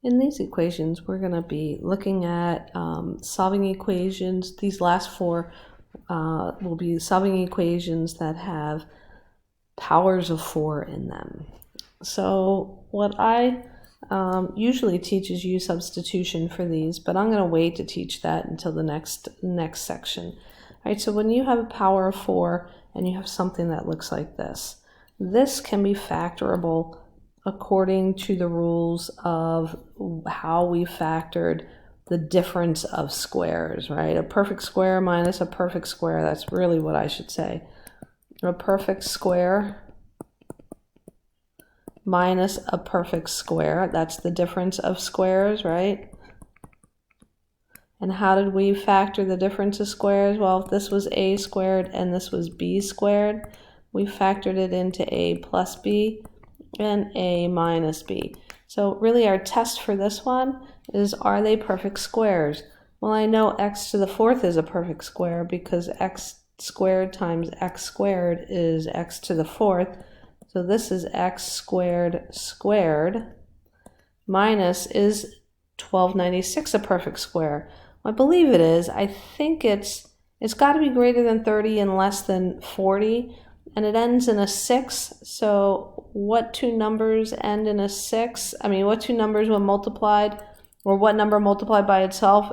In these equations, we're going to be looking at solving equations. These last four will be solving equations that have powers of 4 in them. So what I usually teach is U substitution for these, but I'm going to wait to teach that until the next section. All right, so when you have a power of 4 and you have something that looks like this can be factorable according to the rules of how we factored the difference of squares, right? A perfect square minus a perfect square, that's really what I should say. A perfect square minus a perfect square, that's the difference of squares, right? And how did we factor the difference of squares? Well, if this was a squared and this was b squared, we factored it into a plus b and a minus b. So really our test for this one is, are they perfect squares? Well, I know x to the 4th is a perfect square because x squared times x squared is x to the 4th. So this is x squared squared minus, is 1296 a perfect square? Well, I believe it is. I think it's got to be greater than 30 and less than 40. And it ends in a 6, so what two numbers end in a 6? I mean, what two numbers when multiplied, or what number multiplied by itself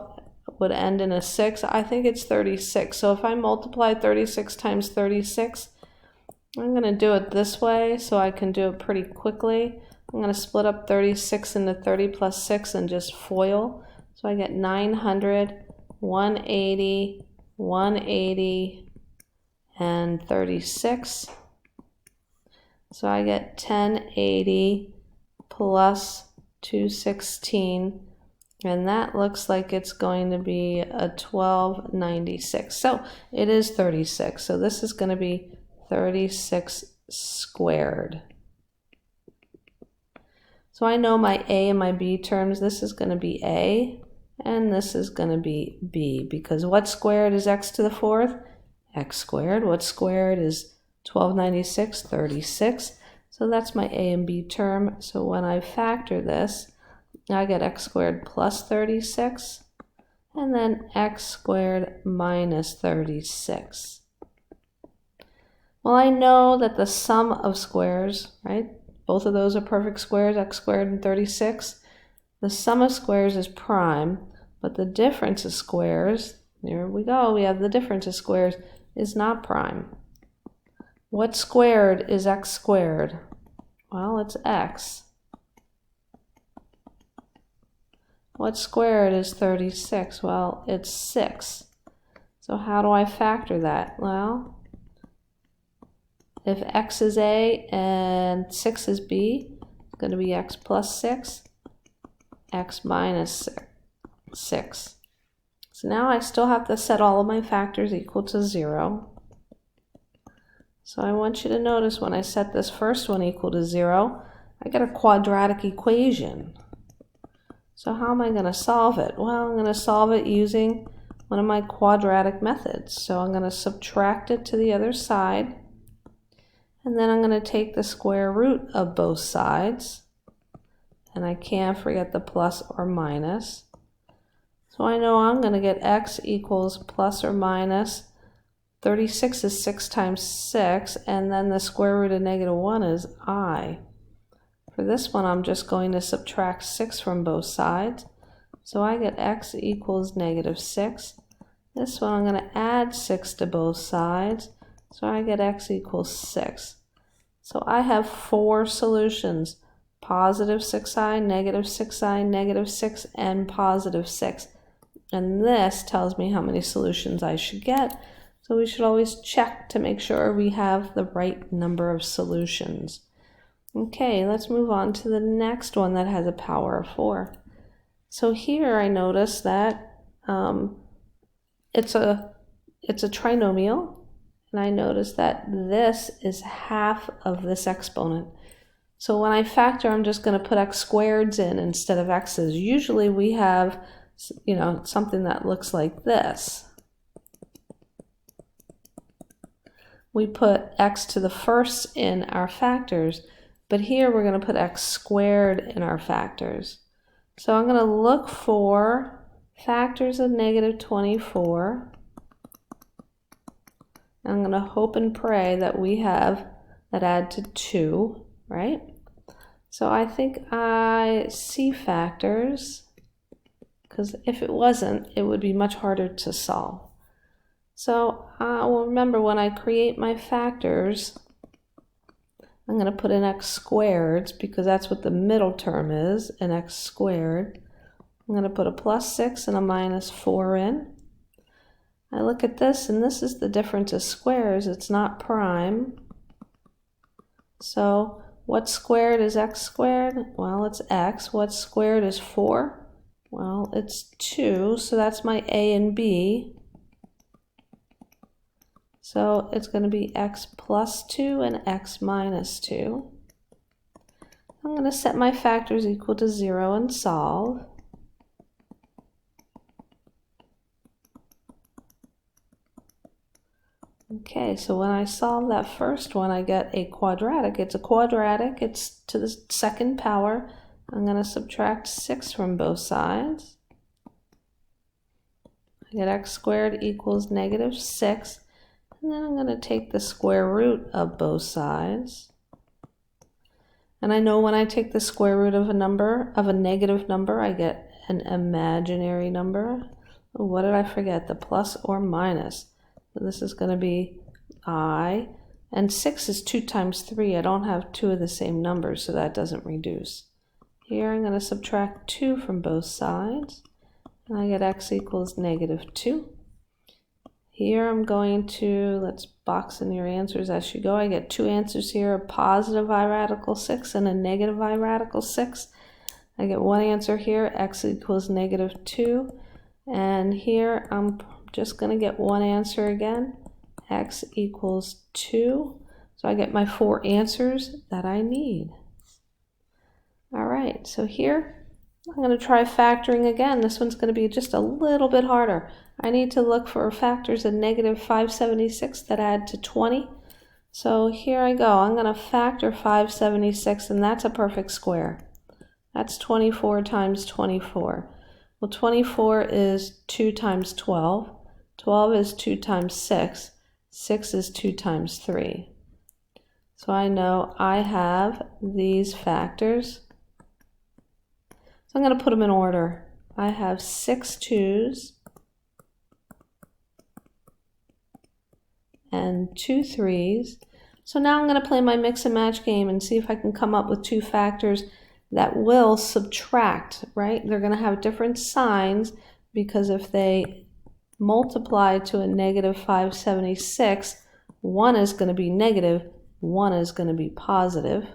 would end in a 6? I think it's 36. So if I multiply 36 times 36, I'm going to do it this way so I can do it pretty quickly. I'm going to split up 36 into 30 plus 6 and just FOIL. So I get 900, 180, 180, and 36. So I get 1080 plus 216, and that looks like it's going to be a 1296. So it is 36. So this is going to be 36 squared. So I know my a and my b terms. This is going to be a, and this is going to be b, because what squared is x to the 4th? X squared. What squared is 1296? 36. So that's my a and b term. So when I factor this, I get x squared plus 36, and then x squared minus 36. Well, I know that the sum of squares, right? Both of those are perfect squares, x squared and 36. The sum of squares is prime, but the difference of squares, there we go, we have the difference of squares, is not prime. What squared is x squared? Well, it's x. What squared is 36? Well, it's 6. So how do I factor that? Well, if x is a and 6 is b, it's going to be x plus 6, x minus 6. So now I still have to set all of my factors equal to 0. So I want you to notice when I set this first one equal to 0, I get a quadratic equation. So how am I going to solve it? Well, I'm going to solve it using one of my quadratic methods. So I'm going to subtract it to the other side, and then I'm going to take the square root of both sides, and I can't forget the plus or minus. So I know I'm going to get x equals plus or minus 36 is 6 times 6, and then the square root of -1 is I. For this one, I'm just going to subtract 6 from both sides. So I get x equals -6. This one, I'm going to add 6 to both sides. So I get x equals 6. So I have 4 solutions: positive 6i, negative 6i, negative 6, and positive 6. And this tells me how many solutions I should get. So we should always check to make sure we have the right number of solutions. Okay, let's move on to the next one that has a power of 4. So here I notice that it's a trinomial, and I notice that this is half of this exponent. So when I factor, I'm just going to put x squareds in instead of x's. Usually we have, something that looks like this. We put x to the 1st in our factors, but here we're going to put x squared in our factors. So I'm going to look for factors of negative 24. I'm going to hope and pray that we have that add to 2, right? So I think I see factors, because if it wasn't, it would be much harder to solve. So well, remember, when I create my factors, I'm going to put in x squared because that's what the middle term is, an x squared. I'm going to put a plus 6 and a minus 4 in. I look at this, and this is the difference of squares. It's not prime. So what squared is x squared? Well, it's x. What squared is 4? Well, it's 2, so that's my a and b. So it's going to be x plus 2 and x minus 2. I'm going to set my factors equal to 0 and solve. Okay, so when I solve that first one, I get a quadratic. It's a quadratic. It's to the second power. I'm going to subtract 6 from both sides. I get x squared equals negative 6. And then I'm going to take the square root of both sides. And I know when I take the square root of a number, of a negative number, I get an imaginary number. What did I forget? The plus or minus. So this is going to be I. And 6 is 2 times 3. I don't have 2 of the same numbers, so that doesn't reduce. Here I'm going to subtract 2 from both sides. And I get x equals negative 2. Here I'm going to, let's box in your answers as you go. I get 2 answers here, a positive I radical 6 and a negative I radical 6. I get 1 answer here, x equals negative 2. And here I'm just going to get 1 answer again, x equals 2. So I get my 4 answers that I need. All right, so here I'm going to try factoring again. This one's going to be just a little bit harder. I need to look for factors of negative 576 that add to 20. So here I go. I'm going to factor 576, and that's a perfect square. That's 24 times 24. Well, 24 is 2 times 12. 12 is 2 times 6. 6 is 2 times 3. So I know I have these factors. So I'm going to put them in order. I have 6 2's and 2 3's. So now I'm going to play my mix and match game and see if I can come up with 2 factors that will subtract, right? They're going to have different signs, because if they multiply to a negative 576, one is going to be negative, one is going to be positive.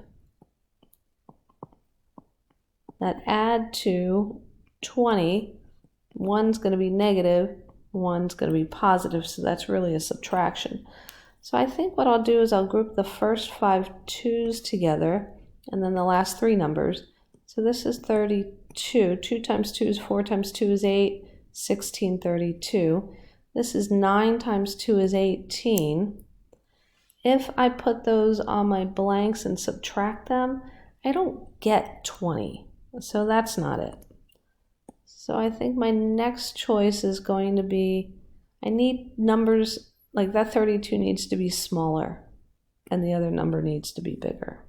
That add to 20, one's going to be negative, one's going to be positive, so that's really a subtraction. So I think what I'll do is I'll group the first 5 2's together and then the last 3 numbers. So this is 32. 2 times 2 is 4 times 2 is 8, 1632. This is 9 times 2 is 18. If I put those on my blanks and subtract them, I don't get 20. So that's not it. So I think my next choice is going to be, I need numbers, like that 32 needs to be smaller and the other number needs to be bigger.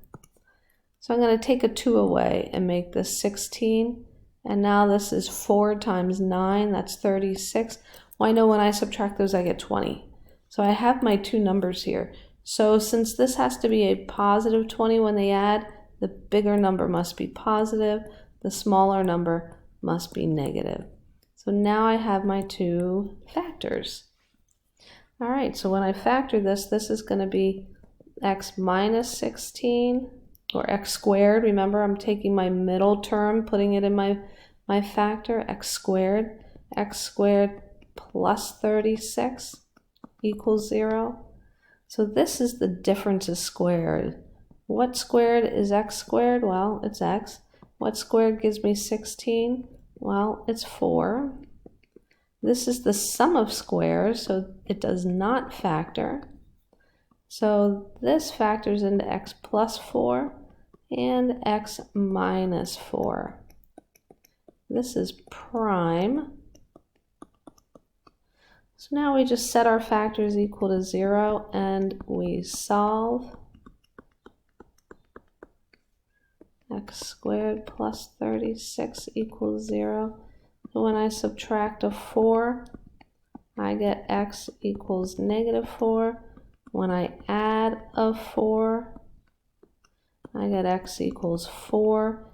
So I'm going to take a 2 away and make this 16. And now this is 4 times 9, that's 36. Well, I know when I subtract those, I get 20. So I have my 2 numbers here. So since this has to be a positive 20 when they add, the bigger number must be positive, the smaller number must be negative. So now I have my 2 factors. All right, so when I factor this, this is going to be x minus 16, or x squared. Remember, I'm taking my middle term, putting it in my factor, x squared plus 36 equals 0. So this is the difference of squared. What squared is x squared? Well, it's x. What squared gives me 16? Well, it's 4. This is the sum of squares, so it does not factor. So this factors into x plus 4 and x minus 4. This is prime. So now we just set our factors equal to 0 and we solve. X squared plus 36 equals 0. And when I subtract a 4, I get x equals negative 4. When I add a 4, I get x equals 4.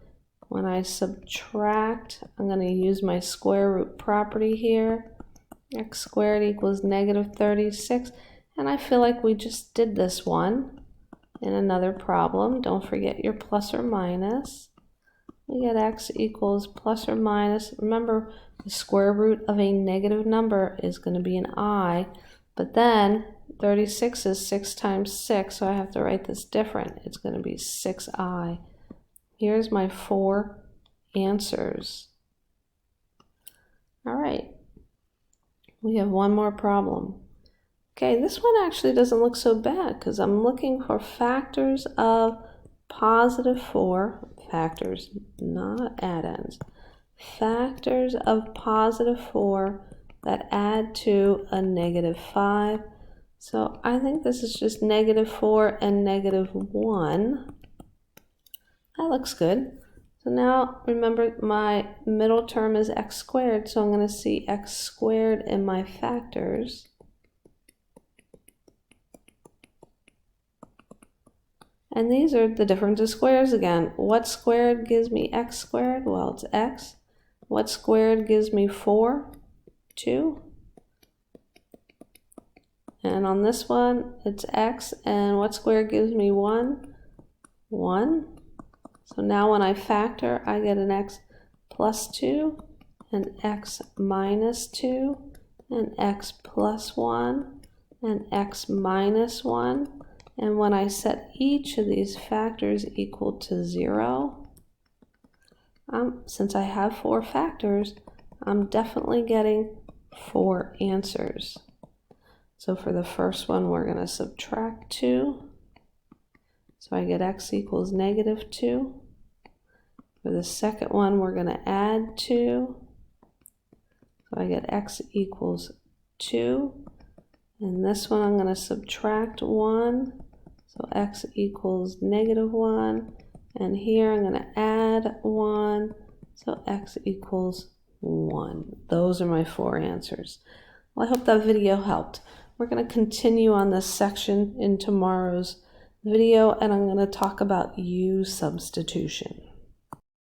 When I subtract, I'm going to use my square root property here. X squared equals negative 36. And I feel like we just did this one in another problem. Don't forget your plus or minus. We get x equals plus or minus. Remember, the square root of a negative number is going to be an I, but then 36 is 6 times 6, so I have to write this different. It's going to be 6i. Here's my 4 answers. All right, we have one more problem. Okay, this one actually doesn't look so bad because I'm looking for factors of positive 4, factors, not add-ends, factors of positive 4 that add to a negative 5. So I think this is just negative 4 and negative 1. That looks good. So now remember my middle term is x squared, so I'm going to see x squared in my factors. And these are the difference of squares again. What squared gives me x squared? Well, it's x. What squared gives me 4? 2. And on this one, it's x. And what squared gives me 1? 1. So now when I factor, I get an x plus 2, an x minus 2, an x plus 1, an x minus 1. And when I set each of these factors equal to 0, since I have 4 factors, I'm definitely getting 4 answers. So for the first one, we're going to subtract 2. So I get x equals negative 2. For the second one, we're going to add 2. So I get x equals 2. And this one, I'm going to subtract 1. So x equals negative 1. And here I'm going to add 1. So x equals 1. Those are my 4 answers. Well, I hope that video helped. We're going to continue on this section in tomorrow's video, and I'm going to talk about U substitution.